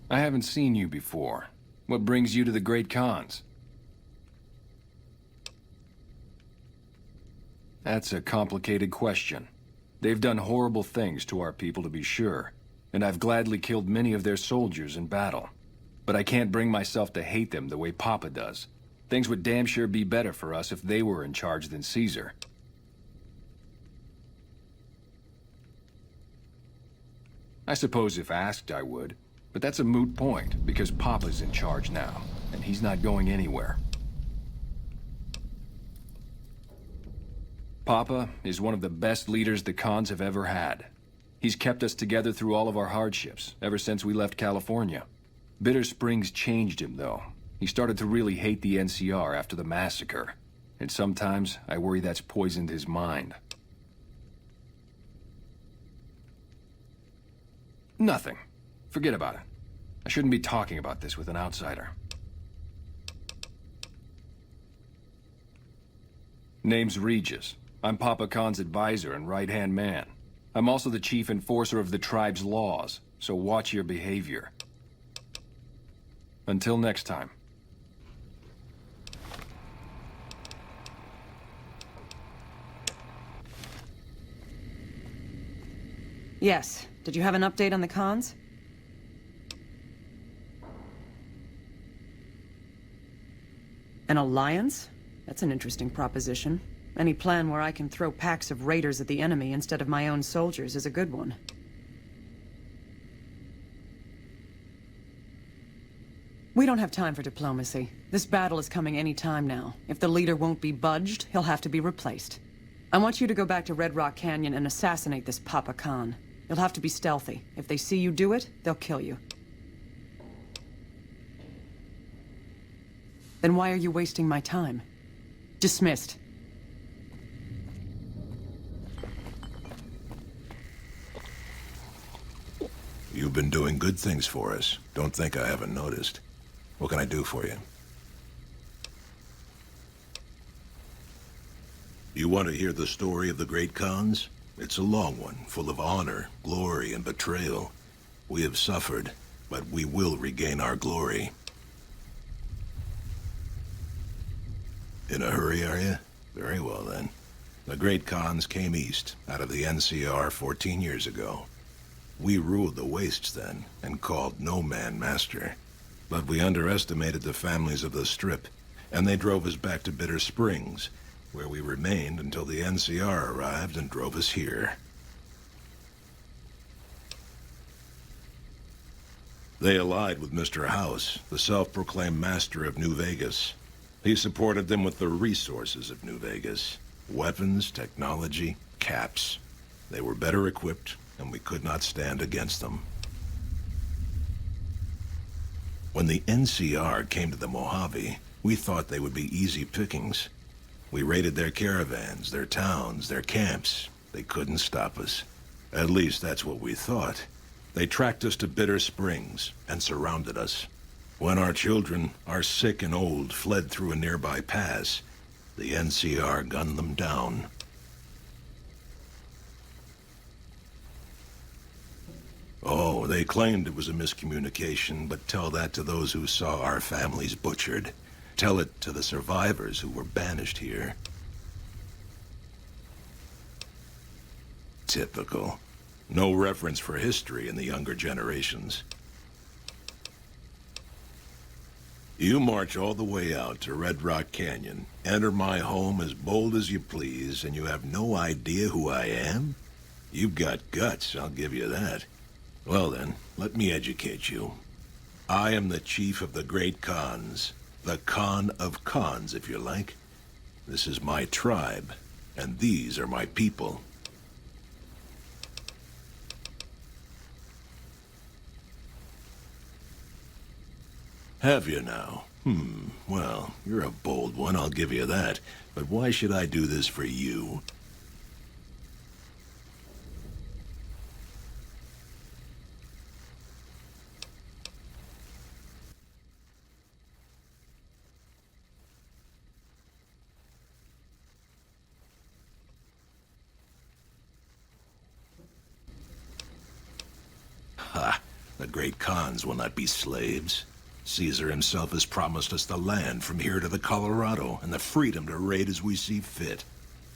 I haven't seen you before. What brings you to the Great Khans? That's a complicated question. They've done horrible things to our people, to be sure, and I've gladly killed many of their soldiers in battle. But I can't bring myself to hate them the way Papa does. Things would damn sure be better for us if they were in charge than Caesar. I suppose if asked, I would. But that's a moot point, because Papa's in charge now, and he's not going anywhere. Papa is one of the best leaders the Khans have ever had. He's kept us together through all of our hardships, ever since we left California. Bitter Springs changed him, though. He started to really hate the NCR after the massacre. And sometimes, I worry that's poisoned his mind. Nothing. Forget about it. I shouldn't be talking about this with an outsider. Name's Regis. I'm Papa Khan's advisor and right-hand man. I'm also the chief enforcer of the tribe's laws, so watch your behavior. Until next time. Yes. Did you have an update on the Khans? An alliance? That's an interesting proposition. Any plan where I can throw packs of raiders at the enemy instead of my own soldiers is a good one. We don't have time for diplomacy. This battle is coming any time now. If the leader won't be budged, he'll have to be replaced. I want you to go back to Red Rock Canyon and assassinate this Papa Khan. You'll have to be stealthy. If they see you do it, they'll kill you. Then why are you wasting my time? Dismissed. You've been doing good things for us. Don't think I haven't noticed. What can I do for you? You want to hear the story of the Great Khans? It's a long one, full of honor, glory, and betrayal. We have suffered, but we will regain our glory. In a hurry, are you? Very well, then. The Great Khans came east, out of the NCR 14 years ago. We ruled the wastes then, and called no man master. But we underestimated the families of the Strip, and they drove us back to Bitter Springs, where we remained until the NCR arrived and drove us here. They allied with Mr. House, the self-proclaimed master of New Vegas. He supported them with the resources of New Vegas. Weapons, technology, caps. They were better equipped, and we could not stand against them. When the NCR came to the Mojave, we thought they would be easy pickings. We raided their caravans, their towns, their camps. They couldn't stop us. At least that's what we thought. They tracked us to Bitter Springs and surrounded us. When our children, our sick and old, fled through a nearby pass, the NCR gunned them down. Oh, they claimed it was a miscommunication, but tell that to those who saw our families butchered. Tell it to the survivors who were banished here. Typical. No reference for history in the younger generations. You march all the way out to Red Rock Canyon, enter my home as bold as you please, and you have no idea who I am? You've got guts, I'll give you that. Well then, let me educate you. I am the chief of the Great Khans. The Khan of Khans, if you like. This is my tribe, and these are my people. Have you now? Well, you're a bold one, I'll give you that. But why should I do this for you? great Khans will not be slaves. Caesar himself has promised us the land from here to the Colorado and the freedom to raid as we see fit.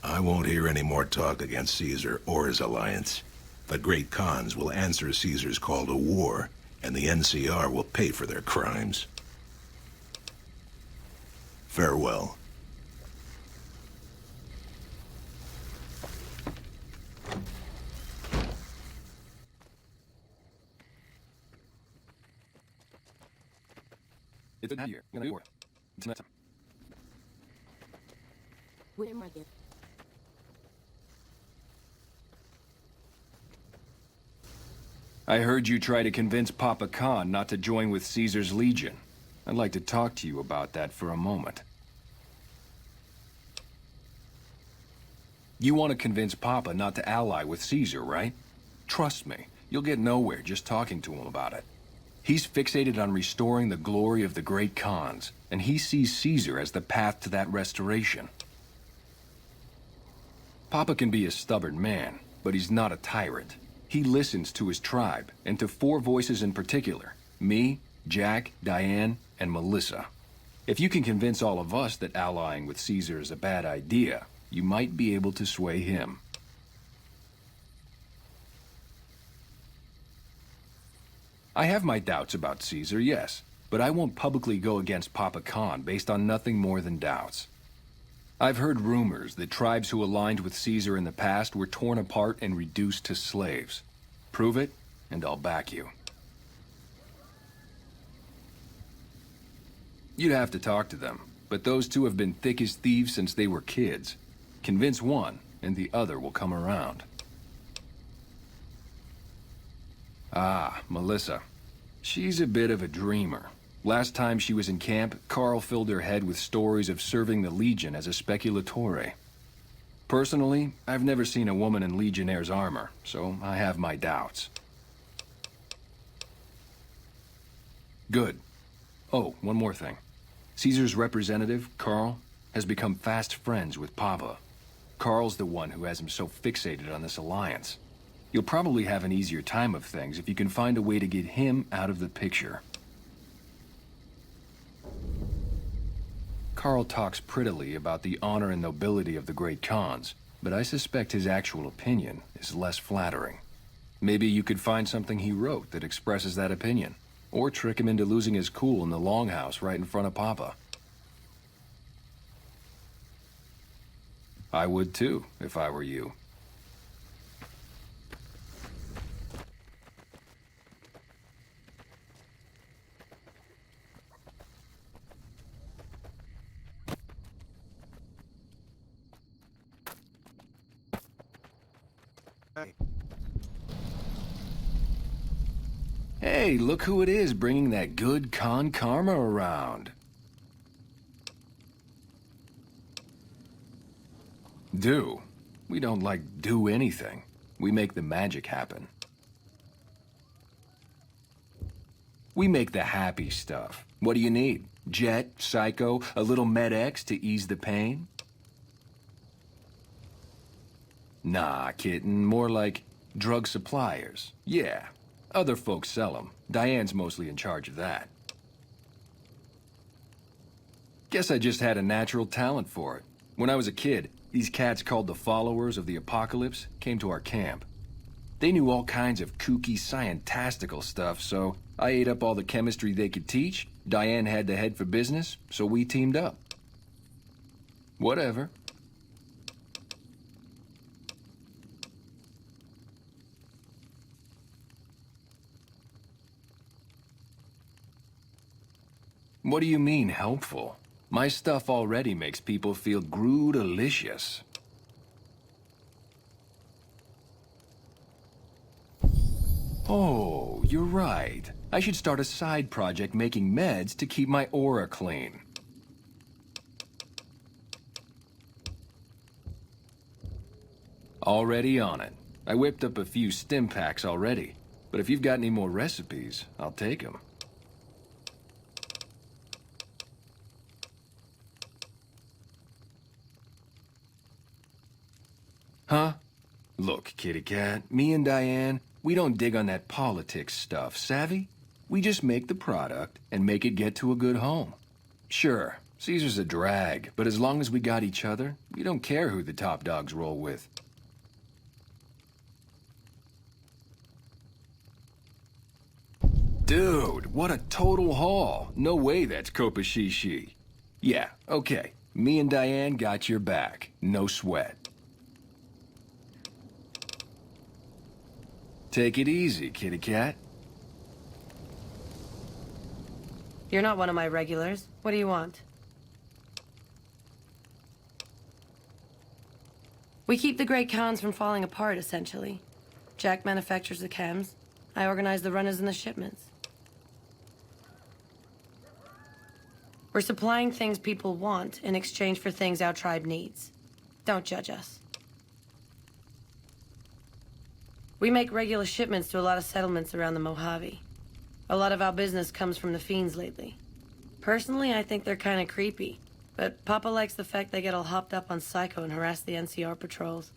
I won't hear any more talk against Caesar or his alliance. The great Khans will answer Caesar's call to war, and the NCR will pay for their crimes. Farewell. It's a year. It's not. Where am I getting? I heard you try to convince Papa Khan not to join with Caesar's Legion. I'd like to talk to you about that for a moment. You want to convince Papa not to ally with Caesar, right? Trust me, you'll get nowhere just talking to him about it. He's fixated on restoring the glory of the great Khans, and he sees Caesar as the path to that restoration. Papa can be a stubborn man, but he's not a tyrant. He listens to his tribe, and to 4 voices in particular: me, Jack, Diane, and Melissa. If you can convince all of us that allying with Caesar is a bad idea, you might be able to sway him. I have my doubts about Caesar, yes, but I won't publicly go against Papa Khan based on nothing more than doubts. I've heard rumors that tribes who aligned with Caesar in the past were torn apart and reduced to slaves. Prove it, and I'll back you. You'd have to talk to them, but those 2 have been thick as thieves since they were kids. Convince one, and the other will come around. Ah, Melissa. She's a bit of a dreamer. Last time she was in camp, Carl filled her head with stories of serving the Legion as a speculatore. Personally, I've never seen a woman in Legionnaire's armor, so I have my doubts. Good. Oh, one more thing. Caesar's representative, Carl, has become fast friends with Papa. Carl's the one who has him so fixated on this alliance. You'll probably have an easier time of things if you can find a way to get him out of the picture. Carl talks prettily about the honor and nobility of the great Khans, but I suspect his actual opinion is less flattering. Maybe you could find something he wrote that expresses that opinion, or trick him into losing his cool in the longhouse right in front of Papa. I would too, if I were you. Hey, look who it is bringing that good Khan karma around. Do? We don't, do anything. We make the magic happen. We make the happy stuff. What do you need? Jet, Psycho, a little Med-X to ease the pain? Nah, kitten. More like drug suppliers. Yeah. Other folks sell them. Diane's mostly in charge of that. Guess I just had a natural talent for it. When I was a kid, these cats called the Followers of the Apocalypse came to our camp. They knew all kinds of kooky, scientistical stuff, so I ate up all the chemistry they could teach. Diane had the head for business, so we teamed up. Whatever. What do you mean, helpful? My stuff already makes people feel groo-delicious. Oh, you're right. I should start a side project making meds to keep my aura clean. Already on it. I whipped up a few stim packs already, but if you've got any more recipes, I'll take them. Huh? Look, kitty cat, me and Diane, We don't dig on that politics stuff, savvy? We just make the product and make it get to a good home. Sure, Caesar's a drag, but as long as we got each other, we don't care who the top dogs roll with. Dude, what a total haul. No way that's Kopashishi. Yeah, okay. Me and Diane got your back. No sweat. Take it easy, kitty cat. You're not one of my regulars. What do you want? We keep the Great Khans from falling apart, essentially. Jack manufactures the chems. I organize the runners and the shipments. We're supplying things people want in exchange for things our tribe needs. Don't judge us. We make regular shipments to a lot of settlements around the Mojave. A lot of our business comes from the fiends lately. Personally, I think they're kind of creepy, but Papa likes the fact they get all hopped up on Psycho and harass the NCR patrols.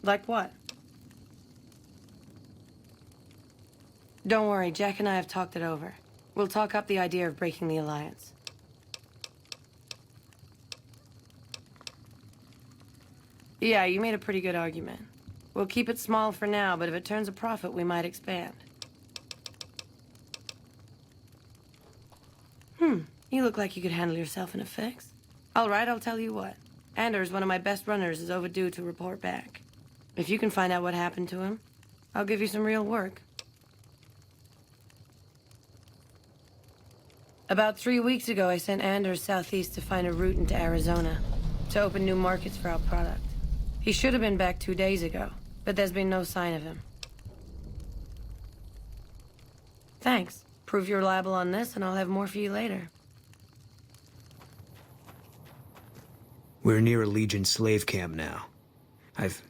Like what? Don't worry, Jack and I have talked it over. We'll talk up the idea of breaking the alliance. Yeah, you made a pretty good argument. We'll keep it small for now, but if it turns a profit, we might expand. You look like you could handle yourself in a fix. All right, I'll tell you what. Anders, one of my best runners, is overdue to report back. If you can find out what happened to him, I'll give you some real work. About 3 weeks ago, I sent Anders southeast to find a route into Arizona, to open new markets for our product. He should have been back 2 days ago, but there's been no sign of him. Thanks. Prove you're reliable on this, and I'll have more for you later. We're near a Legion slave camp now. I've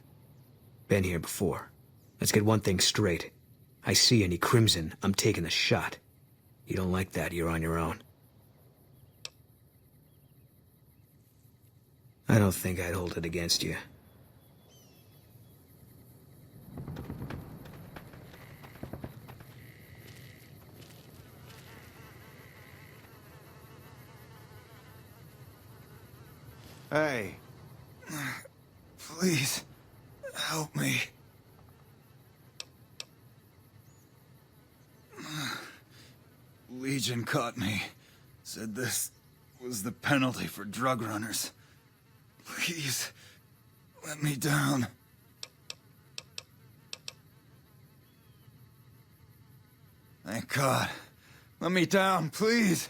been here before. Let's get one thing straight. I see any crimson, I'm taking the shot. You don't like that, you're on your own. I don't think I'd hold it against you. Hey. Please, help me. Legion caught me. Said this was the penalty for drug runners. Please, let me down. Thank God. Let me down, please.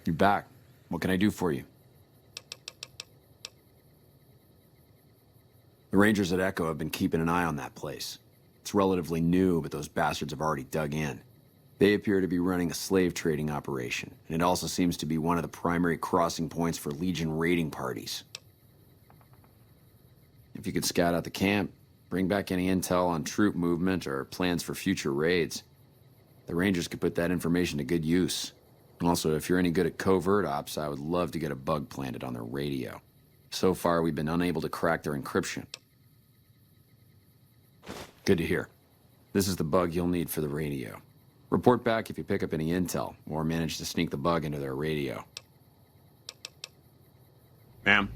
You're back. What can I do for you? The Rangers at Echo have been keeping an eye on that place. It's relatively new, but those bastards have already dug in. They appear to be running a slave trading operation, and it also seems to be one of the primary crossing points for Legion raiding parties. If you could scout out the camp, bring back any intel on troop movement or plans for future raids, the Rangers could put that information to good use. Also, if you're any good at covert ops, I would love to get a bug planted on their radio. So far, we've been unable to crack their encryption. Good to hear. This is the bug you'll need for the radio. Report back if you pick up any intel, or manage to sneak the bug into their radio. Ma'am?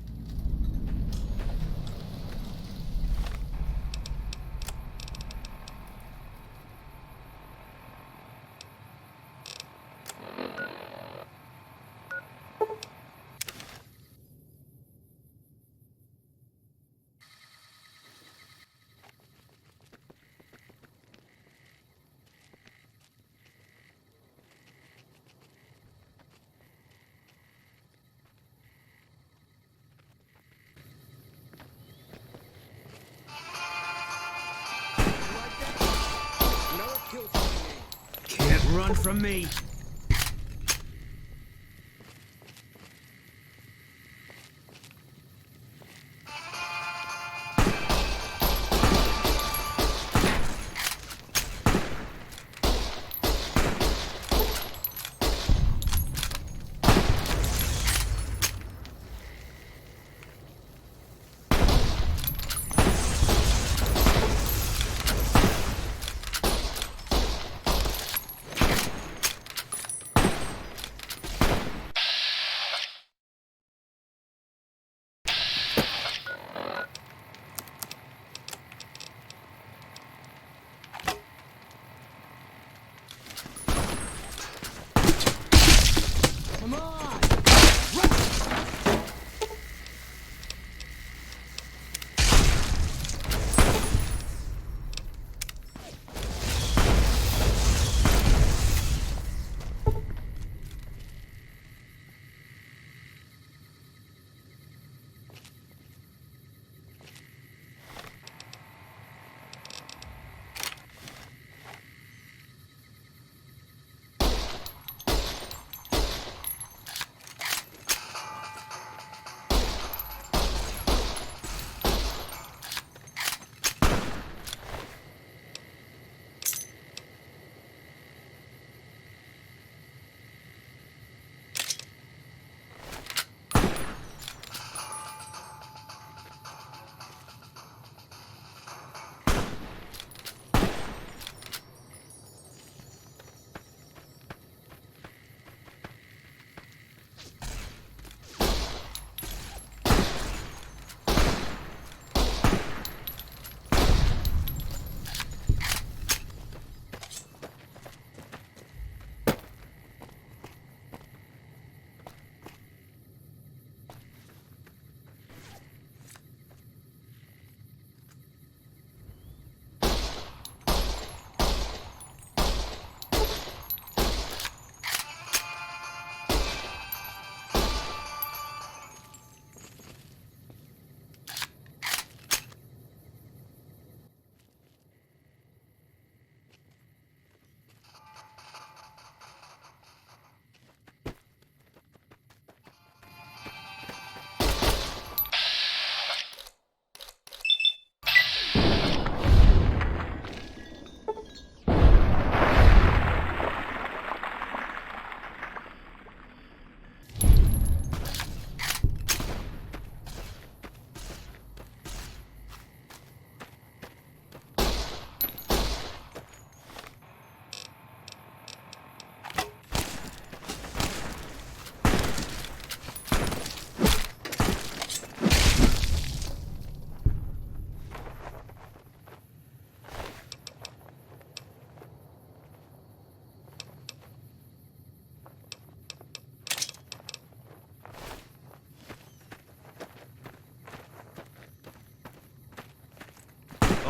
Can't run from me.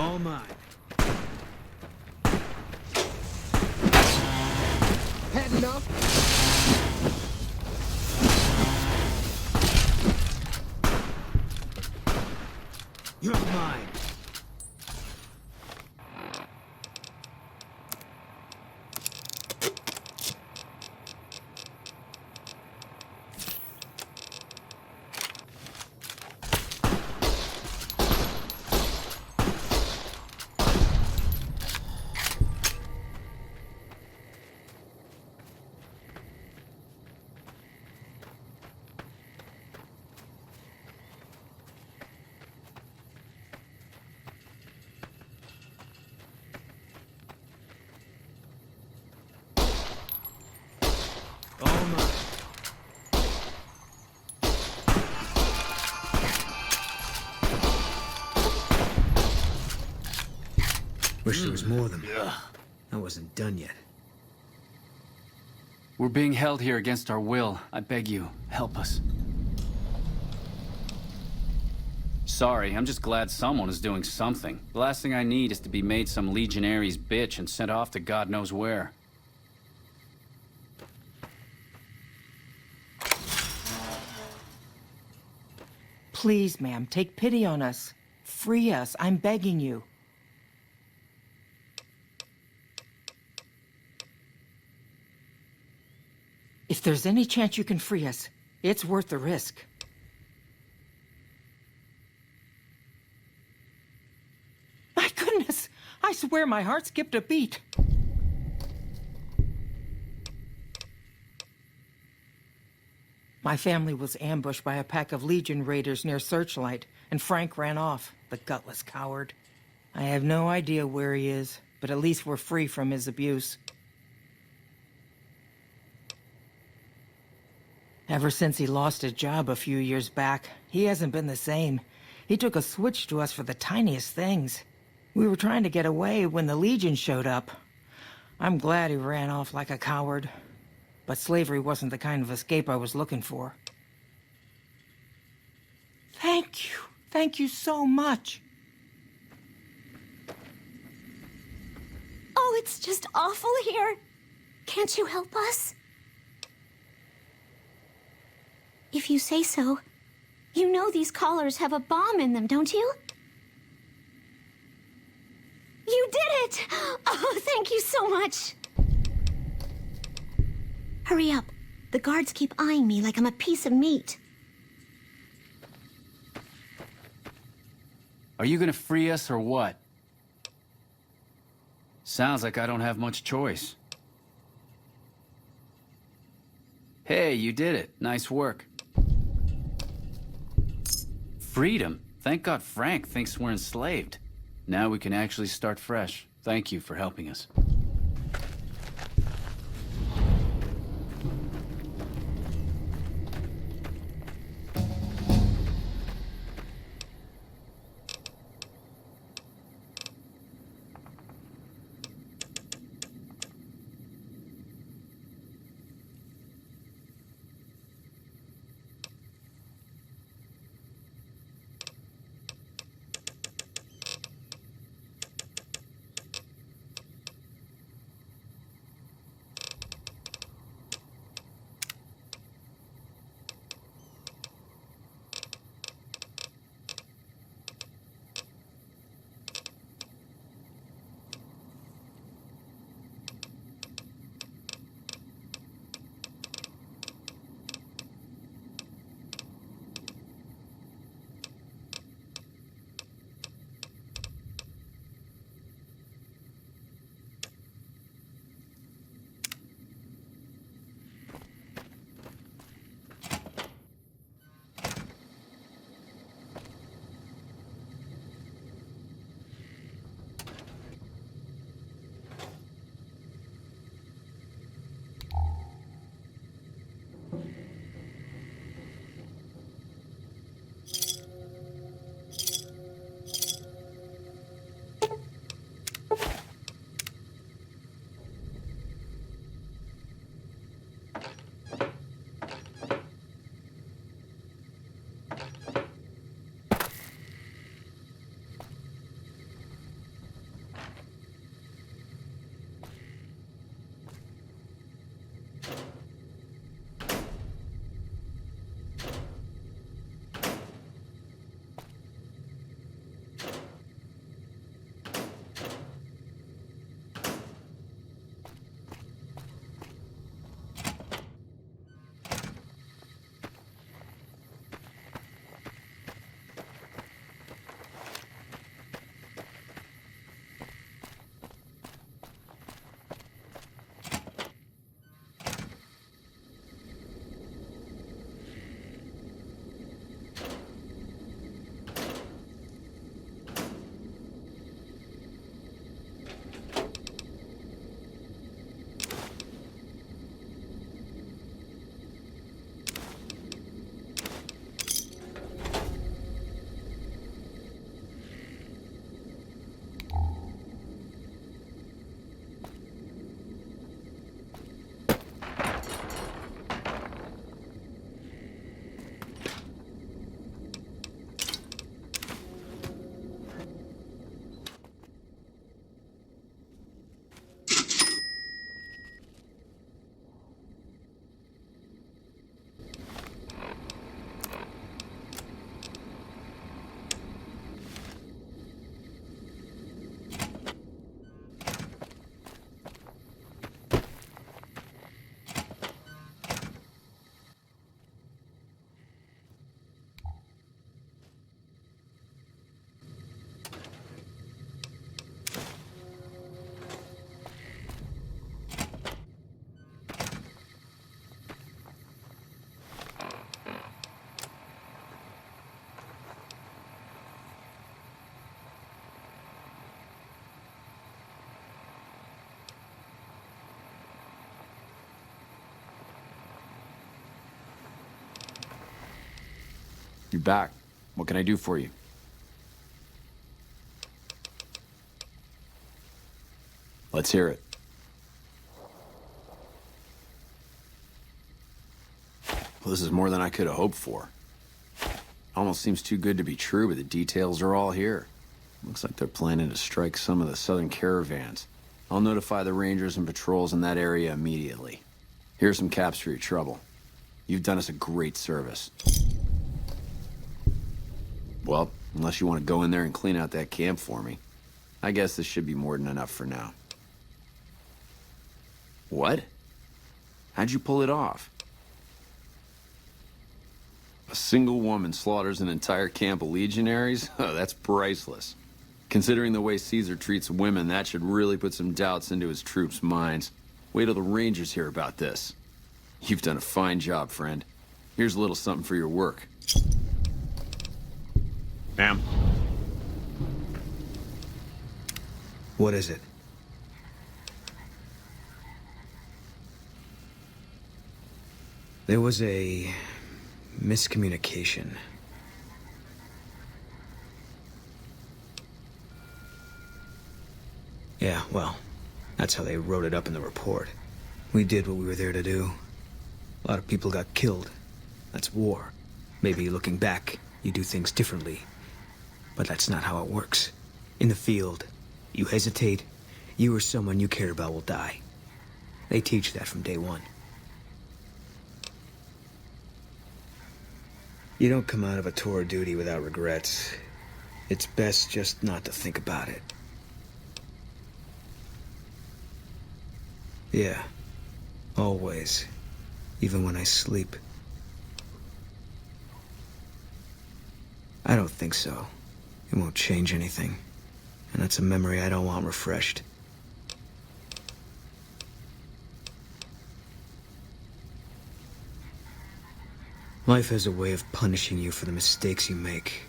All mine. Heading up. You're mine. All mine. Wish there was more of them. I wasn't done yet. We're being held here against our will. I beg you, help us. Sorry, I'm just glad someone is doing something. The last thing I need is to be made some legionary's bitch and sent off to God knows where. Please, ma'am, take pity on us. Free us, I'm begging you. If there's any chance you can free us, it's worth the risk. My goodness! I swear my heart skipped a beat. My family was ambushed by a pack of Legion raiders near Searchlight, and Frank ran off, the gutless coward. I have no idea where he is, but at least we're free from his abuse. Ever since he lost his job a few years back, he hasn't been the same. He took a switch to us for the tiniest things. We were trying to get away when the Legion showed up. I'm glad he ran off like a coward. But slavery wasn't the kind of escape I was looking for. Thank you. Thank you so much. Oh, it's just awful here. Can't you help us? If you say so. You know these collars have a bomb in them, don't you? You did it! Oh, thank you so much. Hurry up. The guards keep eyeing me like I'm a piece of meat. Are you gonna free us or what? Sounds like I don't have much choice. Hey, you did it. Nice work. Freedom. Thank God Frank thinks we're enslaved. Now we can actually start fresh. Thank you for helping us. You back. What can I do for you? Let's hear it. Well, this is more than I could have hoped for. Almost seems too good to be true, but the details are all here. Looks like they're planning to strike some of the southern caravans. I'll notify the rangers and patrols in that area immediately. Here's some caps for your trouble. You've done us a great service. Well, unless you want to go in there and clean out that camp for me, I guess this should be more than enough for now. What? How'd you pull it off? A single woman slaughters an entire camp of legionaries? Oh, that's priceless. Considering the way Caesar treats women, that should really put some doubts into his troops' minds. Wait till the Rangers hear about this. You've done a fine job, friend. Here's a little something for your work. Ma'am. What is it? There was a miscommunication. Yeah, well, that's how they wrote it up in the report. We did what we were there to do. A lot of people got killed. That's war. Maybe looking back, you do things differently. But that's not how it works. In the field, you hesitate, you or someone you care about will die. They teach that from day one. You don't come out of a tour of duty without regrets. It's best just not to think about it. Yeah, always. Even when I sleep. I don't think so. It won't change anything. And that's a memory I don't want refreshed. Life has a way of punishing you for the mistakes you make.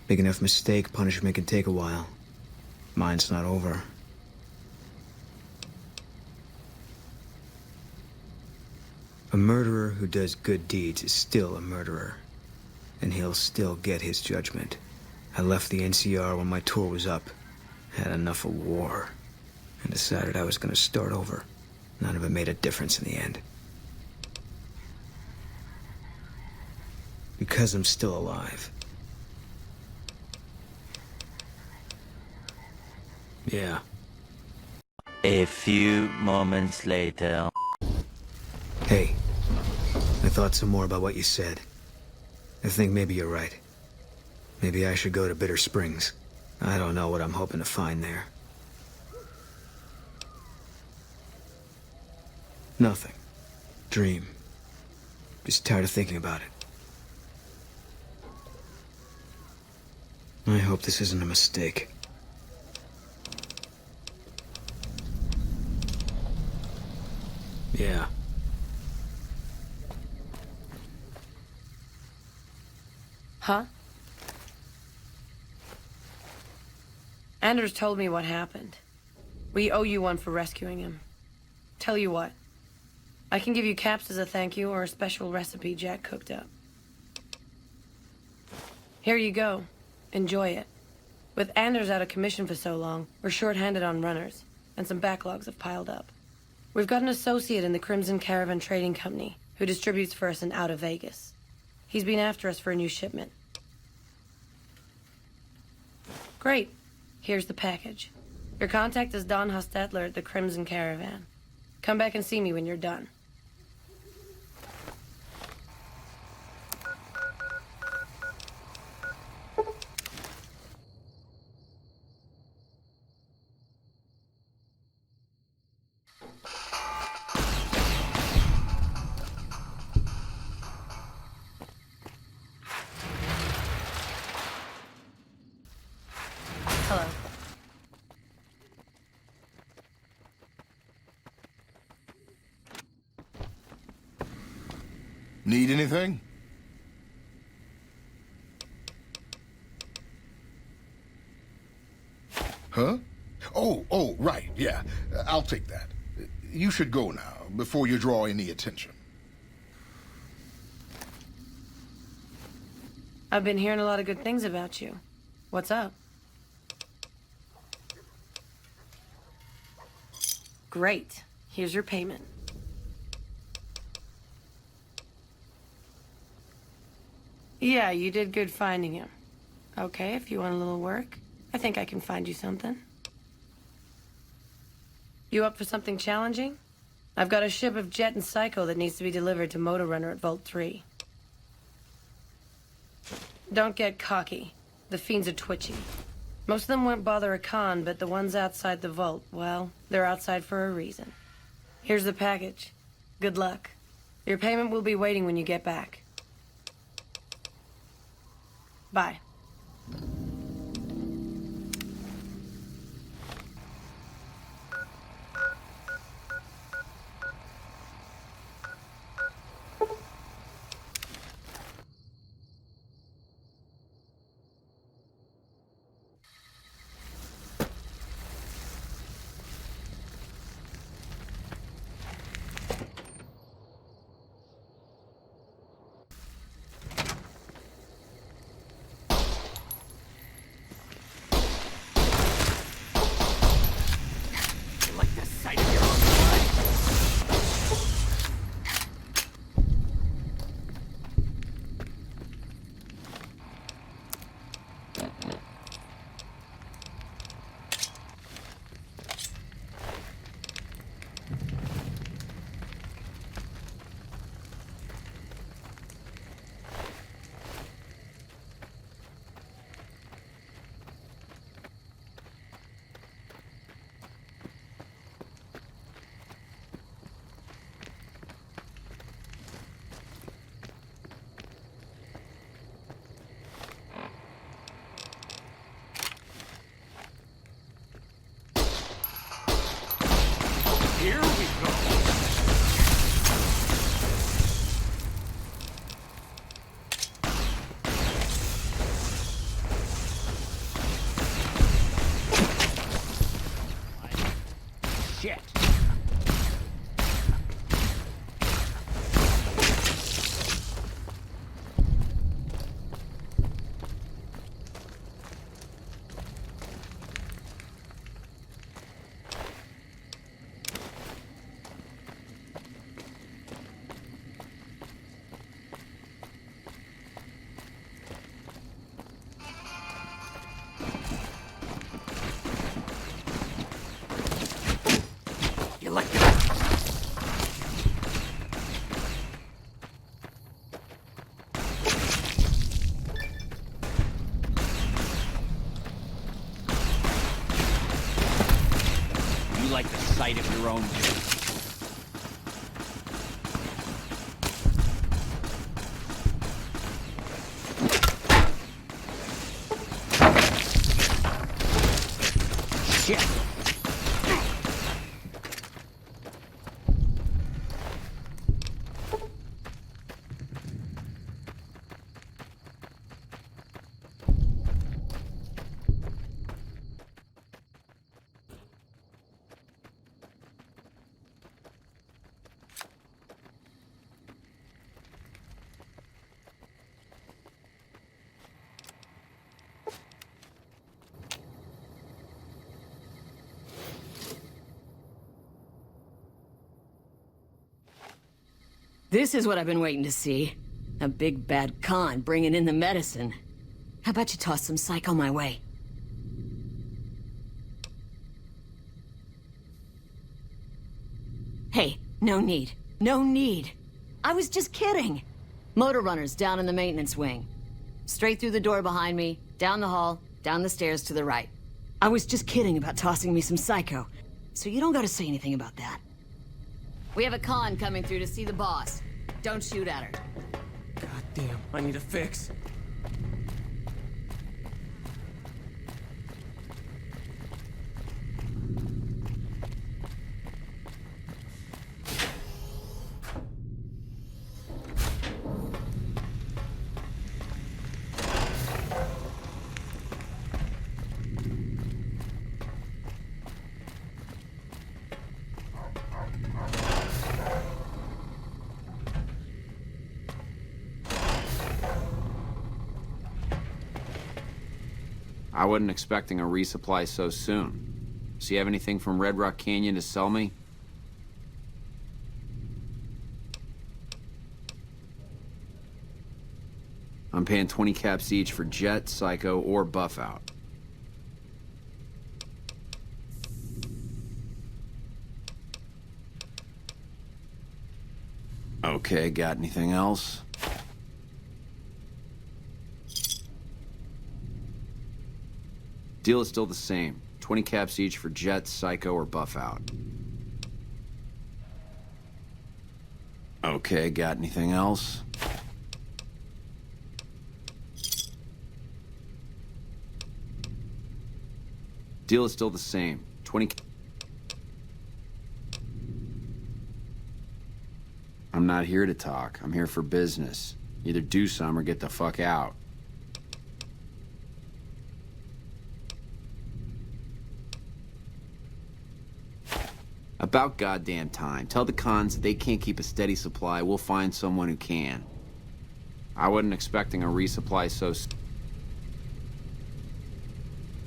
Big enough mistake, punishment can take a while. Mine's not over. A murderer who does good deeds is still a murderer. And he'll still get his judgment. I left the NCR when my tour was up. Had enough of war. And decided I was gonna start over. None of it made a difference in the end. Because I'm still alive. Yeah. A few moments later. Hey, I thought some more about what you said. I think maybe you're right. Maybe I should go to Bitter Springs. I don't know what I'm hoping to find there. Nothing. Dream. Just tired of thinking about it. I hope this isn't a mistake. Yeah. Huh? Anders told me what happened. We owe you one for rescuing him. Tell you what. I can give you caps as a thank you or a special recipe Jack cooked up. Here you go. Enjoy it. With Anders out of commission for so long, we're short-handed on runners, and some backlogs have piled up. We've got an associate in the Crimson Caravan Trading Company who distributes for us in out of Vegas. He's been after us for a new shipment. Great. Here's the package. Your contact is Don Hostetler at the Crimson Caravan. Come back and see me when you're done. Hello. Need anything? Huh? Oh, right, yeah. I'll take that. You should go now, before you draw any attention. I've been hearing a lot of good things about you. What's up? Great. Here's your payment. Yeah, you did good finding him. Okay, if you want a little work, I think I can find you something. You up for something challenging? I've got a ship of Jet and Psycho that needs to be delivered to Motor Runner at Vault 3. Don't get cocky. The fiends are twitchy. Most of them won't bother a con, but the ones outside the vault, well, they're outside for a reason. Here's the package. Good luck. Your payment will be waiting when you get back. Bye. Here we go. Shit. Like that. You like the sight of your own doom. Shit. This is what I've been waiting to see. A big bad con bringing in the medicine. How about you toss some Psycho my way? Hey, no need. No need. I was just kidding. Motor runners down in the maintenance wing. Straight through the door behind me, down the hall, down the stairs to the right. I was just kidding about tossing me some Psycho, so you don't gotta say anything about that. We have a con coming through to see the boss. Don't shoot at her. God damn, I need a fix. I wasn't expecting a resupply so soon. So you have anything from Red Rock Canyon to sell me? I'm paying 20 caps each for Jet, Psycho, or Buff Out. Okay, got anything else? Deal is still the same. 20 caps each for Jet, Psycho, or Buff Out. Okay, got anything else? Deal is still the same. 20... I'm not here to talk. I'm here for business. Either do some or get the fuck out. About goddamn time. Tell the cons that they can't keep a steady supply. We'll find someone who can. I wasn't expecting a resupply so...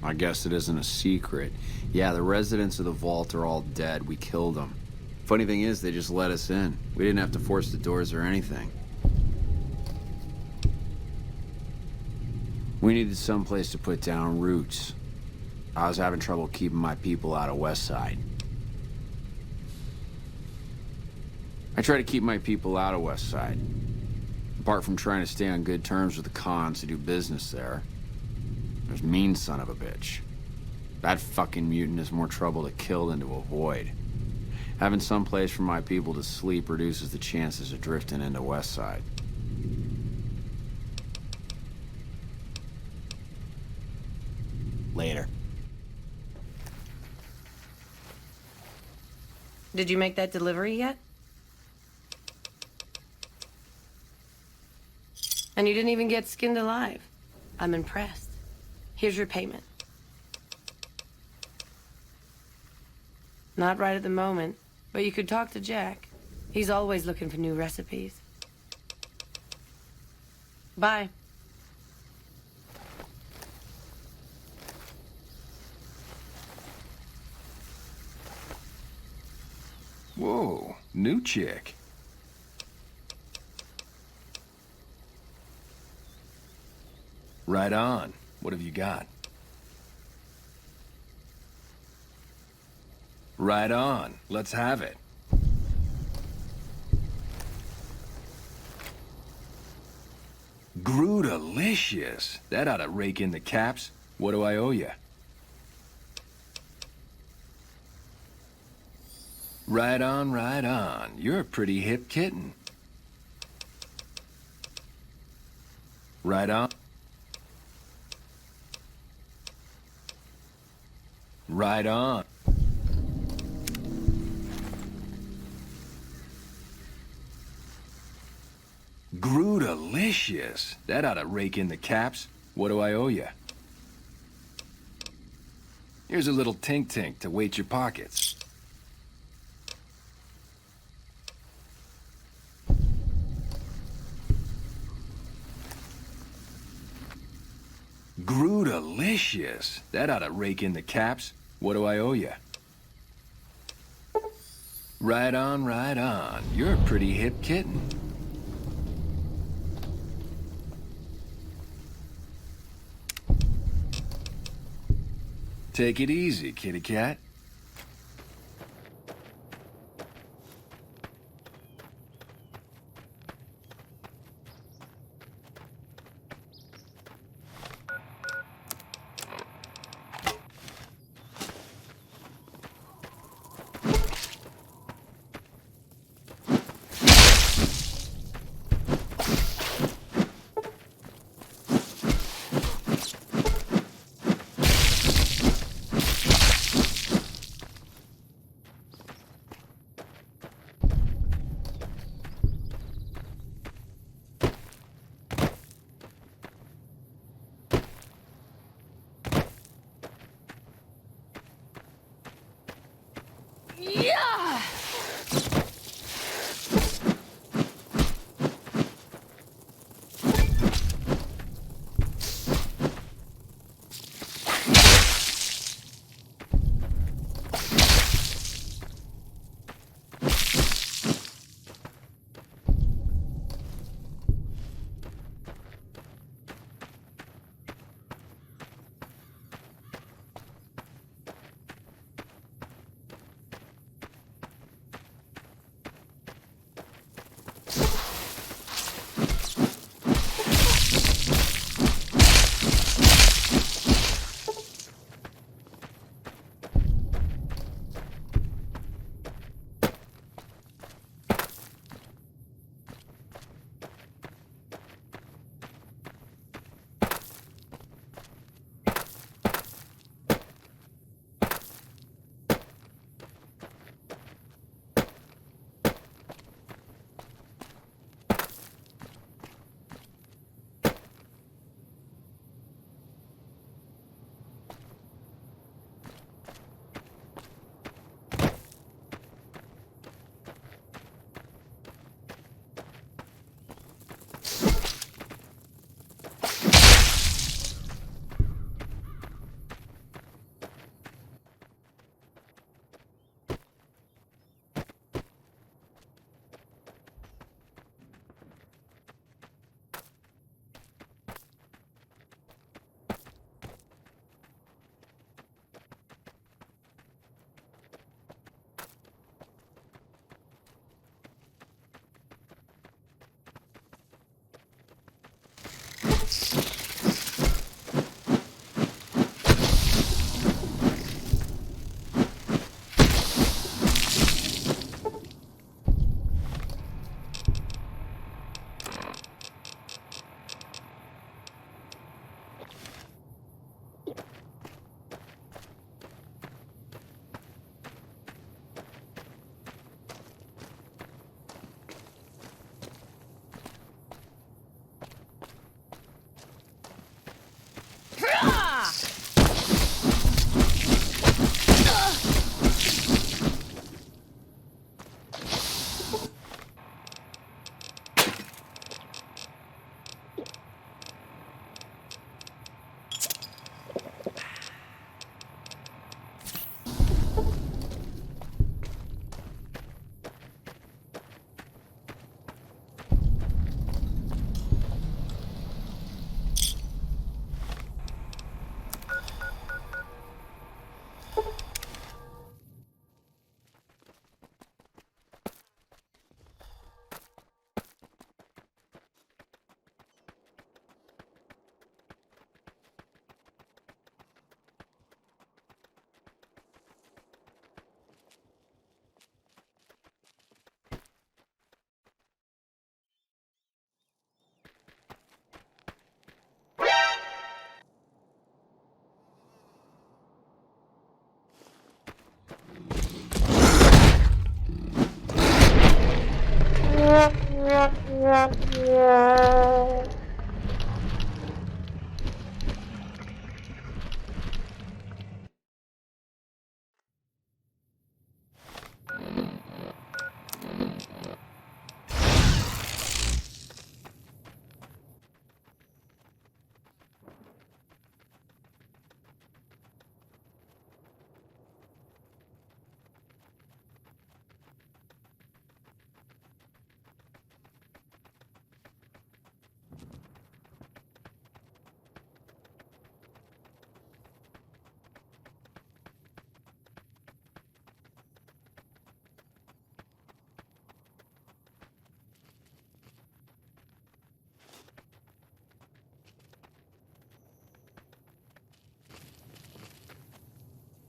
I guess it isn't a secret. Yeah, the residents of the vault are all dead. We killed them. Funny thing is, they just let us in. We didn't have to force the doors or anything. We needed someplace to put down roots. I was having trouble keeping my people out of Westside. I try to keep my people out of Westside. Apart from trying to stay on good terms with the cons who do business there. There's mean son of a bitch. That fucking mutant is more trouble to kill than to avoid. Having some place for my people to sleep reduces the chances of drifting into Westside. Later. Did you make that delivery yet? And you didn't even get skinned alive. I'm impressed. Here's your payment. Not right at the moment, but you could talk to Jack. He's always looking for new recipes. Bye. Whoa, new chick. Right on. What have you got? Right on. Let's have it. Grootalicious. That ought to rake in the caps. What do I owe you? Right on, right on. You're a pretty hip kitten. Right on. Right on. Grootalicious. That ought to rake in the caps. What do I owe you? Here's a little tink-tink to weight your pockets. Grootalicious. That ought to rake in the caps. What do I owe you? Right on, right on. You're a pretty hip kitten. Take it easy, kitty cat.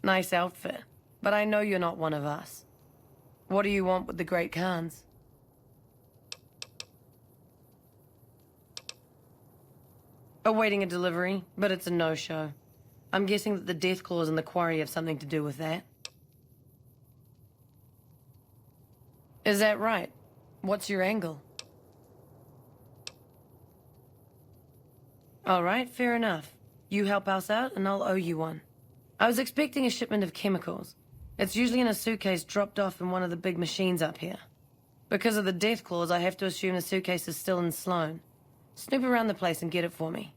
Nice outfit, but I know you're not one of us. What do you want with the Great Khans? Awaiting a delivery, but it's a no-show. I'm guessing that the death claws in the quarry have something to do with that. Is that right? What's your angle? All right, fair enough. You help us out, and I'll owe you one. I was expecting a shipment of chemicals. It's usually in a suitcase dropped off in one of the big machines up here. Because of the death clause, I have to assume the suitcase is still in Sloan. Snoop around the place and get it for me.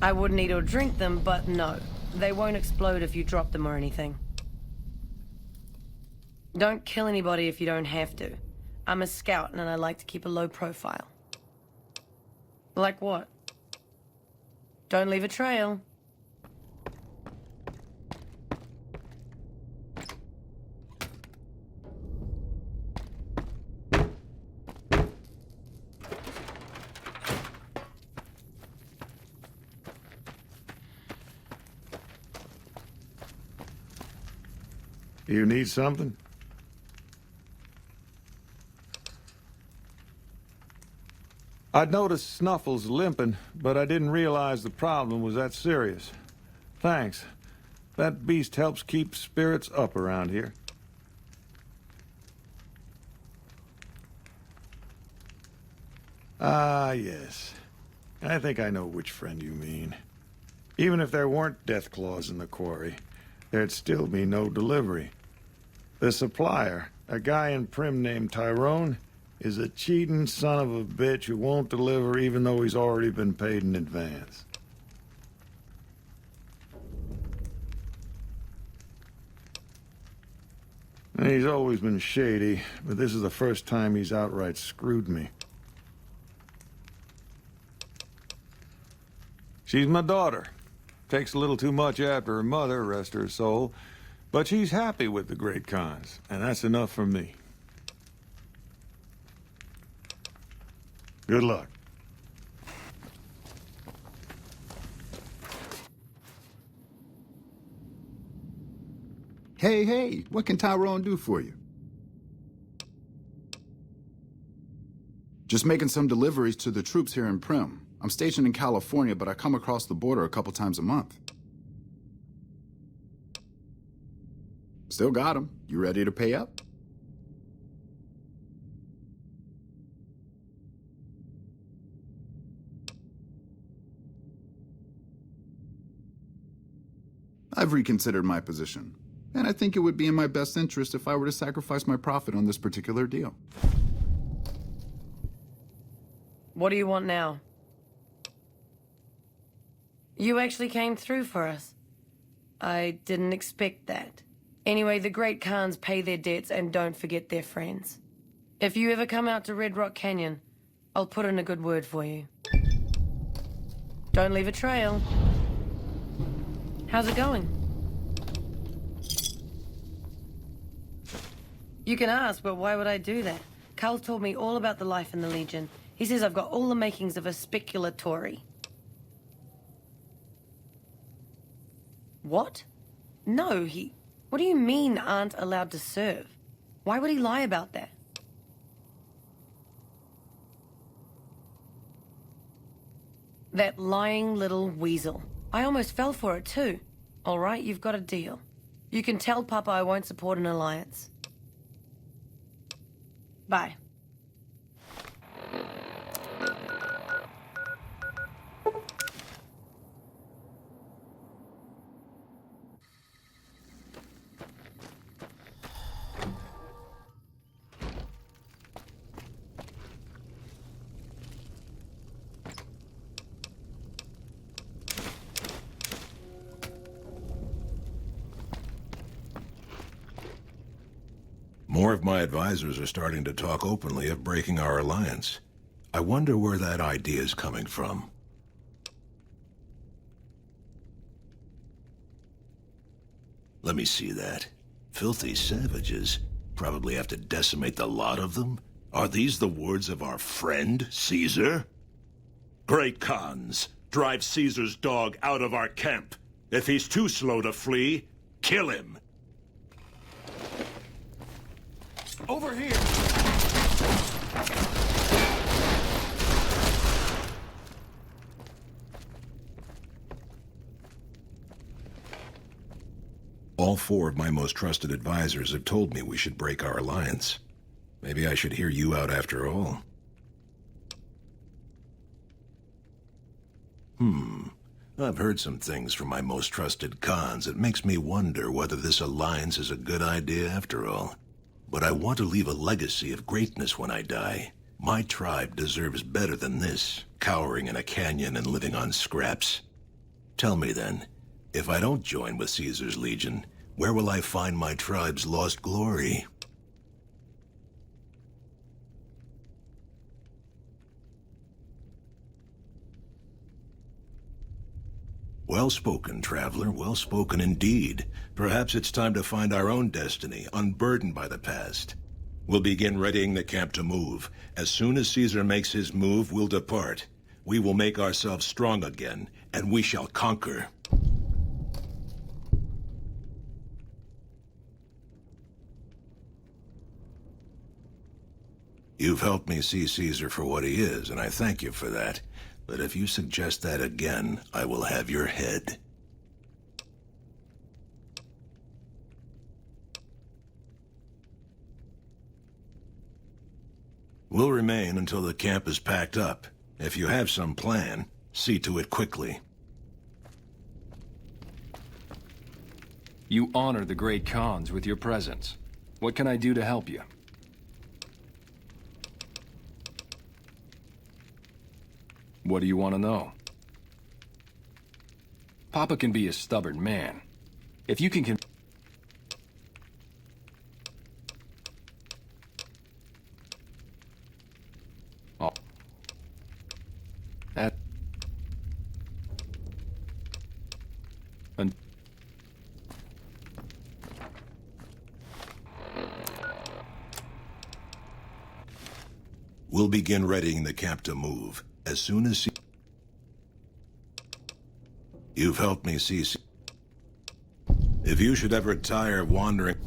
I wouldn't eat or drink them, but no. They won't explode if you drop them or anything. Don't kill anybody if you don't have to. I'm a scout and I like to keep a low profile. Like what? Don't leave a trail. You need something? I'd noticed Snuffles limping, but I didn't realize the problem was that serious. Thanks. That beast helps keep spirits up around here. Ah, yes. I think I know which friend you mean. Even if there weren't death claws in the quarry, there'd still be no delivery. The supplier, a guy in Prim named Tyrone, is a cheating son of a bitch who won't deliver even though he's already been paid in advance. And he's always been shady, but this is the first time he's outright screwed me. She's my daughter. Takes a little too much after her mother, rest her soul. But she's happy with the Great Khans, and that's enough for me. Good luck. Hey, what can Tyrone do for you? Just making some deliveries to the troops here in Prim. I'm stationed in California, but I come across the border a couple times a month. Still got 'em. You ready to pay up? I've reconsidered my position, and I think it would be in my best interest if I were to sacrifice my profit on this particular deal. What do you want now? You actually came through for us. I didn't expect that. Anyway, the Great Khans pay their debts and don't forget their friends. If you ever come out to Red Rock Canyon, I'll put in a good word for you. Don't leave a trail. How's it going? You can ask, but why would I do that? Carl told me all about the life in the Legion. He says I've got all the makings of a speculatory. What? No, What do you mean aren't allowed to serve? Why would he lie about that? That lying little weasel. I almost fell for it too. All right, you've got a deal. You can tell Papa I won't support an alliance. Bye. More of my advisors are starting to talk openly of breaking our alliance. I wonder where that idea is coming from. Let me see that. Filthy savages. Probably have to decimate the lot of them? Are these the words of our friend, Caesar? Great Khans, drive Caesar's dog out of our camp. If he's too slow to flee, kill him. Over here! All four of my most trusted advisors have told me we should break our alliance. Maybe I should hear you out after all. I've heard some things from my most trusted Khans that makes me wonder whether this alliance is a good idea after all. But I want to leave a legacy of greatness when I die. My tribe deserves better than this, cowering in a canyon and living on scraps. Tell me then, if I don't join with Caesar's Legion, where will I find my tribe's lost glory? Well spoken, traveler, well spoken indeed. Perhaps it's time to find our own destiny, unburdened by the past. We'll begin readying the camp to move. As soon as Caesar makes his move, we'll depart. We will make ourselves strong again, and we shall conquer. You've helped me see Caesar for what he is, and I thank you for that. But if you suggest that again, I will have your head. We'll remain until the camp is packed up. If you have some plan, see to it quickly. You honor the Great Khans with your presence. What can I do to help you? What do you want to know? Papa can be a stubborn man. If you can Oh. That... And... We'll begin readying the camp to move. As soon as... You've helped me see... If you should ever tire of wandering...